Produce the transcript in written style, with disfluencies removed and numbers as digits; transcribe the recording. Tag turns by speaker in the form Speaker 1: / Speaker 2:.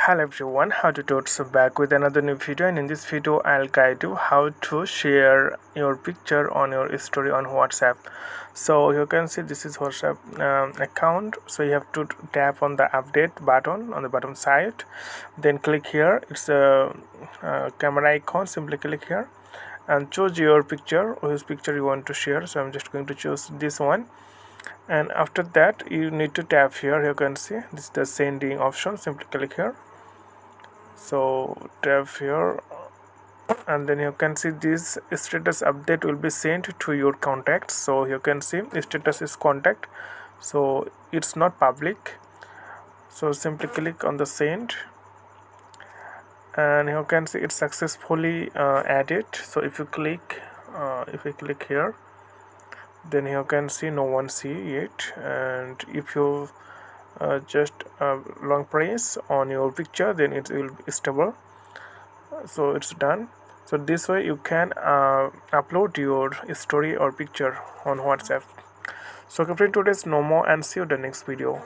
Speaker 1: Hello everyone, how to do it. So back with another new video, and in this video I'll guide you how to share your picture on your story on WhatsApp. So you can see this is WhatsApp account. So you have to tap on the update button on the bottom side, then click here. It's a camera icon. Simply click here and choose your picture, whose picture you want to share. So I'm just going to choose this one, and after that you need to tap here. You can see this is the sending option. Simply click here. So tap here, and then you can see this status update will be sent to your contacts. So you can see status is contact, so it's not public. So simply click on the send, and you can see it's successfully added. So if you click here, then you can see no one see it, and if you just long press on your picture, then it will be stable. So it's done. So this way you can upload your story or picture on WhatsApp. So friend, today's no more, and see you in the next video.